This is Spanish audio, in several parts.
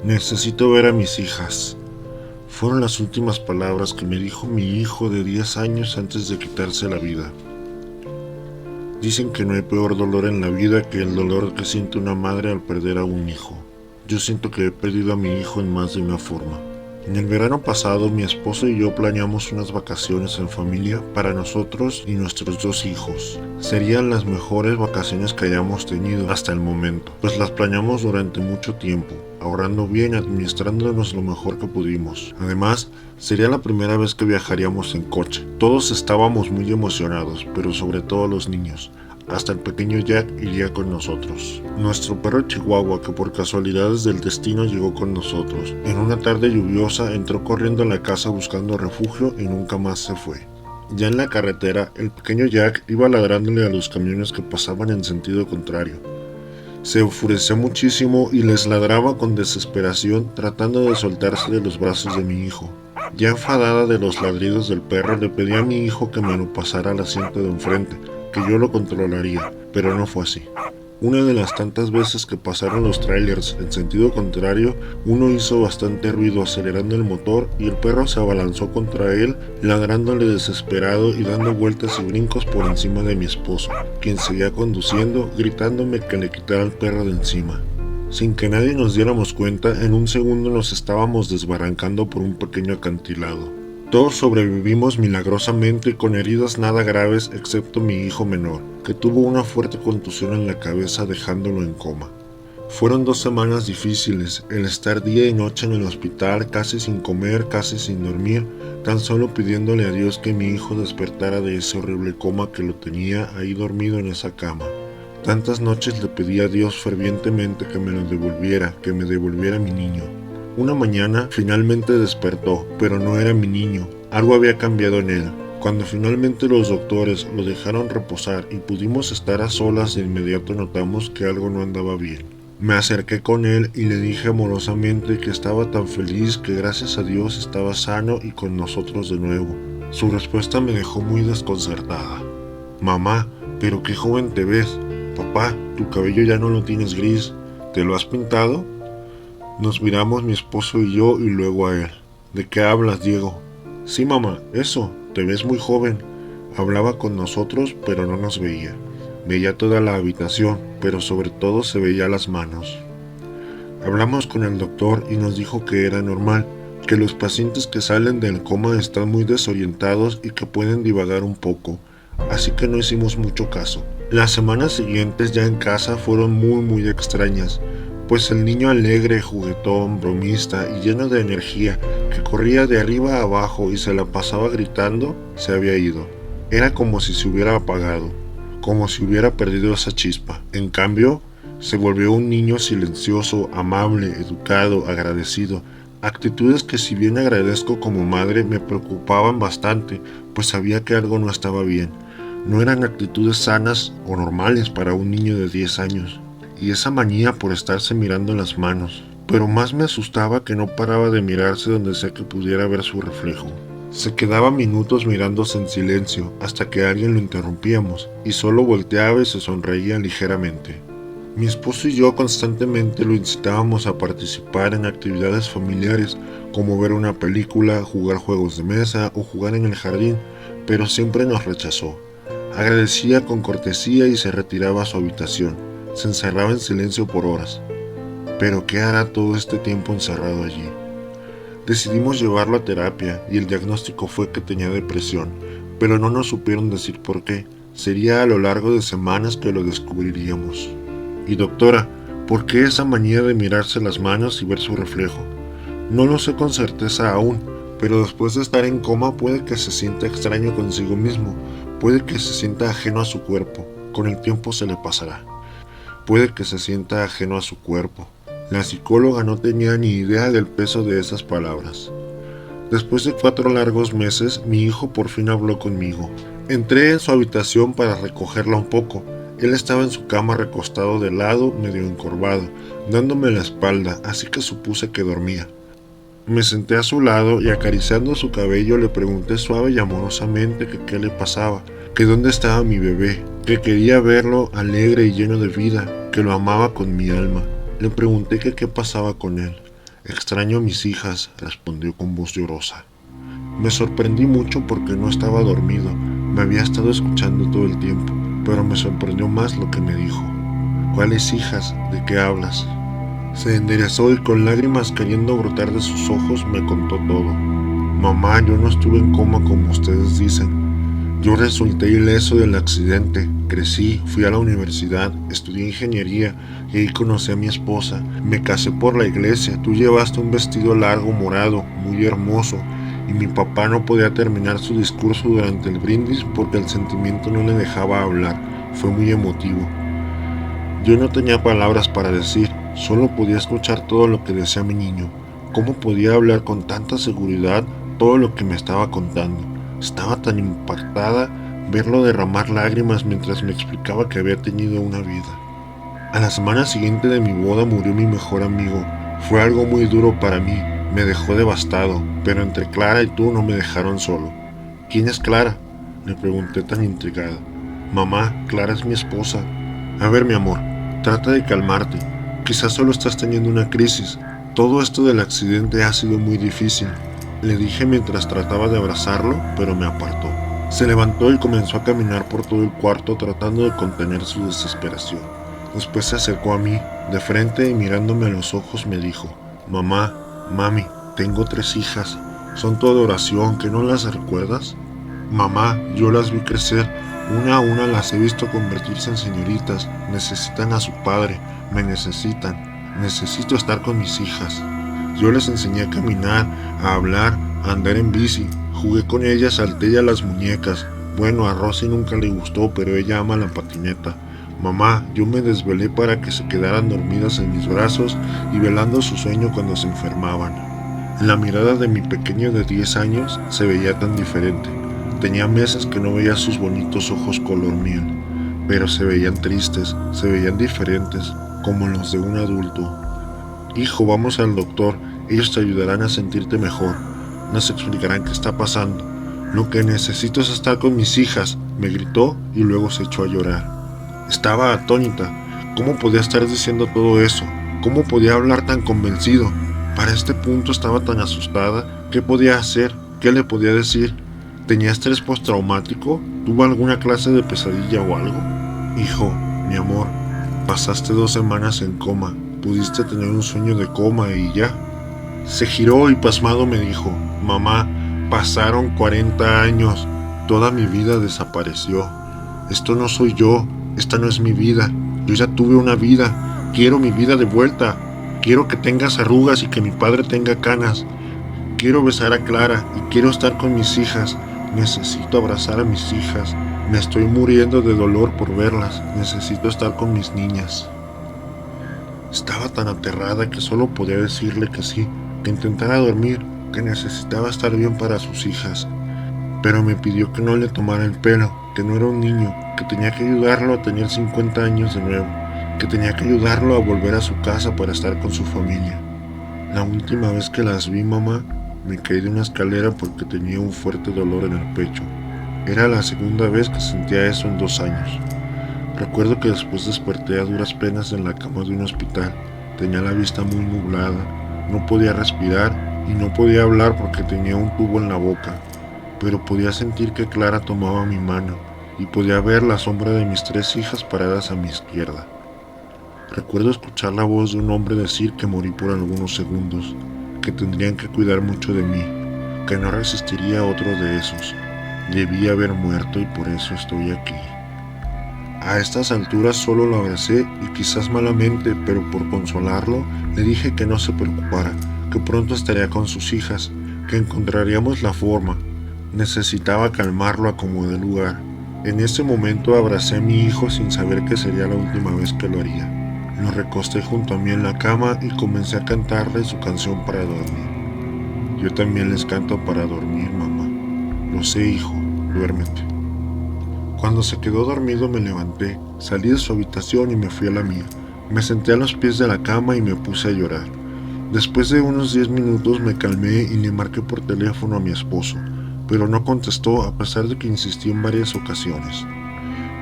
Necesito ver a mis hijas. Fueron las últimas palabras que me dijo mi hijo de 10 años antes de quitarse la vida. Dicen que no hay peor dolor en la vida que el dolor que siente una madre al perder a un hijo. Yo siento que he perdido a mi hijo en más de una forma. En el verano pasado, mi esposo y yo planeamos unas vacaciones en familia para nosotros y nuestros 2 hijos. Serían las mejores vacaciones que hayamos tenido hasta el momento, pues las planeamos durante mucho tiempo, ahorrando bien y administrándonos lo mejor que pudimos. Además, sería la primera vez que viajaríamos en coche. Todos estábamos muy emocionados, pero sobre todo los niños. Hasta el pequeño Jack iría con nosotros. Nuestro perro Chihuahua, que por casualidades del destino llegó con nosotros. En una tarde lluviosa entró corriendo a la casa buscando refugio y nunca más se fue. Ya en la carretera, el pequeño Jack iba ladrándole a los camiones que pasaban en sentido contrario. Se enfureció muchísimo y les ladraba con desesperación, tratando de soltarse de los brazos de mi hijo. Ya enfadada de los ladridos del perro, le pedí a mi hijo que me lo pasara al asiento de enfrente, que yo lo controlaría, pero no fue así. Una de las tantas veces que pasaron los trailers en sentido contrario, uno hizo bastante ruido acelerando el motor y el perro se abalanzó contra él, ladrándole desesperado y dando vueltas y brincos por encima de mi esposo, quien seguía conduciendo, gritándome que le quitara al perro de encima. Sin que nadie nos diéramos cuenta, en un segundo nos estábamos desbarrancando por un pequeño acantilado. Todos sobrevivimos milagrosamente con heridas nada graves excepto mi hijo menor, que tuvo una fuerte contusión en la cabeza dejándolo en coma. Fueron 2 semanas difíciles, el estar día y noche en el hospital, casi sin comer, casi sin dormir, tan solo pidiéndole a Dios que mi hijo despertara de ese horrible coma que lo tenía ahí dormido en esa cama. Tantas noches le pedí a Dios fervientemente que me lo devolviera, que me devolviera mi niño. Una mañana finalmente despertó, pero no era mi niño, algo había cambiado en él. Cuando finalmente los doctores lo dejaron reposar y pudimos estar a solas, de inmediato notamos que algo no andaba bien. Me acerqué con él y le dije amorosamente que estaba tan feliz, que gracias a Dios estaba sano y con nosotros de nuevo. Su respuesta me dejó muy desconcertada. Mamá, pero qué joven te ves. Papá, tu cabello ya no lo tienes gris, ¿te lo has pintado? Nos miramos mi esposo y yo y luego a él. ¿De qué hablas, Diego? Sí, mamá, eso, te ves muy joven. Hablaba con nosotros, pero no nos veía. Veía toda la habitación, pero sobre todo se veía las manos. Hablamos con el doctor y nos dijo que era normal, que los pacientes que salen del coma están muy desorientados y que pueden divagar un poco, así que no hicimos mucho caso. Las semanas siguientes ya en casa fueron muy extrañas, pues el niño alegre, juguetón, bromista y lleno de energía, que corría de arriba a abajo y se la pasaba gritando, se había ido. Era como si se hubiera apagado, como si hubiera perdido esa chispa. En cambio, se volvió un niño silencioso, amable, educado, agradecido. Actitudes que, si bien agradezco como madre, me preocupaban bastante, pues sabía que algo no estaba bien. No eran actitudes sanas o normales para un niño de 10 años. Y esa manía por estarse mirando las manos. Pero más me asustaba que no paraba de mirarse donde sea que pudiera ver su reflejo. Se quedaba minutos mirándose en silencio hasta que alguien lo interrumpíamos y solo volteaba y se sonreía ligeramente. Mi esposo y yo constantemente lo incitábamos a participar en actividades familiares como ver una película, jugar juegos de mesa o jugar en el jardín, pero siempre nos rechazó. Agradecía con cortesía y se retiraba a su habitación. Se encerraba en silencio por horas. ¿Pero qué hará todo este tiempo encerrado allí? Decidimos llevarlo a terapia y el diagnóstico fue que tenía depresión, pero no nos supieron decir por qué. Sería a lo largo de semanas que lo descubriríamos. Y doctora, ¿por qué esa manía de mirarse las manos y ver su reflejo? No lo sé con certeza aún, pero después de estar en coma puede que se sienta extraño consigo mismo, puede que se sienta ajeno a su cuerpo. Con el tiempo se le pasará. Puede que se sienta ajeno a su cuerpo. La psicóloga no tenía ni idea del peso de esas palabras. Después de 4 largos meses, mi hijo por fin habló conmigo. Entré en su habitación para recogerla un poco. Él estaba en su cama recostado de lado, medio encorvado, dándome la espalda, así que supuse que dormía. Me senté a su lado y acariciando su cabello le pregunté suave y amorosamente que qué le pasaba, que dónde estaba mi bebé, que quería verlo alegre y lleno de vida, que lo amaba con mi alma. Le pregunté que qué pasaba con él. Extraño a mis hijas, respondió con voz llorosa. Me sorprendí mucho porque no estaba dormido, me había estado escuchando todo el tiempo, pero me sorprendió más lo que me dijo. ¿Cuáles hijas? ¿De qué hablas? Se enderezó y con lágrimas queriendo brotar de sus ojos me contó todo. Mamá, yo no estuve en coma como ustedes dicen. Yo resulté ileso del accidente, crecí, fui a la universidad, estudié ingeniería y ahí conocí a mi esposa. Me casé por la iglesia, tú llevaste un vestido largo morado, muy hermoso, y mi papá no podía terminar su discurso durante el brindis porque el sentimiento no le dejaba hablar, fue muy emotivo. Yo no tenía palabras para decir, solo podía escuchar todo lo que decía mi niño. ¿Cómo podía hablar con tanta seguridad todo lo que me estaba contando? Estaba tan impactada verlo derramar lágrimas mientras me explicaba que había tenido una vida. A la semana siguiente de mi boda murió mi mejor amigo. Fue algo muy duro para mí, me dejó devastado, pero entre Clara y tú no me dejaron solo. ¿Quién es Clara?, le pregunté tan intrigada. Mamá, Clara es mi esposa. A ver, mi amor, trata de calmarte. Quizás solo estás teniendo una crisis. Todo esto del accidente ha sido muy difícil, le dije mientras trataba de abrazarlo, pero me apartó. Se levantó y comenzó a caminar por todo el cuarto tratando de contener su desesperación. Después se acercó a mí, de frente y mirándome a los ojos me dijo: Mamá, mami, tengo 3 hijas. Son tu adoración, ¿que no las recuerdas? Mamá, yo las vi crecer. Una a una las he visto convertirse en señoritas. Necesitan a su padre. Me necesitan. Necesito estar con mis hijas. Yo les enseñé a caminar, a hablar, a andar en bici. Jugué con ellas, salté a las muñecas. Bueno, a Rosy nunca le gustó, pero ella ama la patineta. Mamá, yo me desvelé para que se quedaran dormidas en mis brazos y velando su sueño cuando se enfermaban. La mirada de mi pequeño de 10 años se veía tan diferente. Tenía meses que no veía sus bonitos ojos color miel, pero se veían tristes, se veían diferentes, como los de un adulto. Hijo, vamos al doctor, ellos te ayudarán a sentirte mejor, nos explicarán qué está pasando. Lo que necesito es estar con mis hijas, me gritó y luego se echó a llorar. Estaba atónita. ¿Cómo podía estar diciendo todo eso? ¿Cómo podía hablar tan convencido? Para este punto estaba tan asustada. ¿Qué podía hacer? ¿Qué le podía decir? ¿Tenía estrés postraumático? ¿Tuvo alguna clase de pesadilla o algo? Hijo, mi amor, pasaste 2 semanas en coma. Pudiste tener un sueño de coma y ya. Se giró y pasmado me dijo: Mamá, pasaron 40 años. Toda mi vida desapareció. Esto no soy yo. Esta no es mi vida. Yo ya tuve una vida. Quiero mi vida de vuelta. Quiero que tengas arrugas y que mi padre tenga canas. Quiero besar a Clara y quiero estar con mis hijas. Necesito abrazar a mis hijas. Me estoy muriendo de dolor por verlas. Necesito estar con mis niñas. Estaba tan aterrada que solo podía decirle que sí, que intentara dormir, que necesitaba estar bien para sus hijas. Pero me pidió que no le tomara el pelo, que no era un niño, que tenía que ayudarlo a tener 50 años de nuevo, que tenía que ayudarlo a volver a su casa para estar con su familia. La última vez que las vi, mamá, me caí de una escalera porque tenía un fuerte dolor en el pecho. Era la segunda vez que sentía eso en 2 años. Recuerdo que después desperté a duras penas en la cama de un hospital. Tenía la vista muy nublada, no podía respirar y no podía hablar porque tenía un tubo en la boca. Pero podía sentir que Clara tomaba mi mano y podía ver la sombra de mis 3 hijas paradas a mi izquierda. Recuerdo escuchar la voz de un hombre decir que morí por algunos segundos, que tendrían que cuidar mucho de mí, que no resistiría a otro de esos. Debí haber muerto y por eso estoy aquí. A estas alturas solo lo abracé y quizás malamente, pero por consolarlo, le dije que no se preocupara, que pronto estaría con sus hijas, que encontraríamos la forma. Necesitaba calmarlo a como de lugar. En ese momento abracé a mi hijo sin saber que sería la última vez que lo haría. Lo recosté junto a mí en la cama y comencé a cantarle su canción para dormir. Yo también les canto para dormir, mamá. Lo sé, hijo, duérmete. Cuando se quedó dormido me levanté, salí de su habitación y me fui a la mía. Me senté a los pies de la cama y me puse a llorar. Después de unos 10 minutos me calmé y le marqué por teléfono a mi esposo, pero no contestó a pesar de que insistí en varias ocasiones.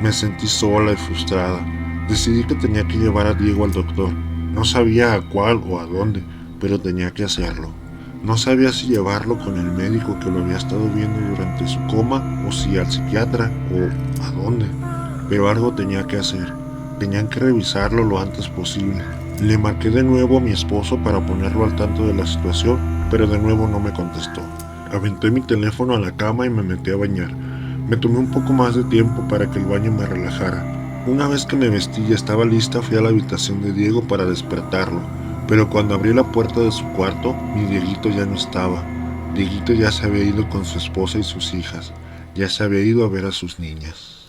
Me sentí sola y frustrada. Decidí que tenía que llevar a Diego al doctor. No sabía a cuál o a dónde, pero tenía que hacerlo. No sabía si llevarlo con el médico que lo había estado viendo durante su coma, o si al psiquiatra, o a dónde. Pero algo tenía que hacer. Tenían que revisarlo lo antes posible. Le marqué de nuevo a mi esposo para ponerlo al tanto de la situación, pero de nuevo no me contestó. Aventé mi teléfono a la cama y me metí a bañar. Me tomé un poco más de tiempo para que el baño me relajara. Una vez que me vestí y estaba lista, fui a la habitación de Diego para despertarlo. Pero cuando abrí la puerta de su cuarto, mi Dieguito ya no estaba. Dieguito ya se había ido con su esposa y sus hijas. Ya se había ido a ver a sus niñas.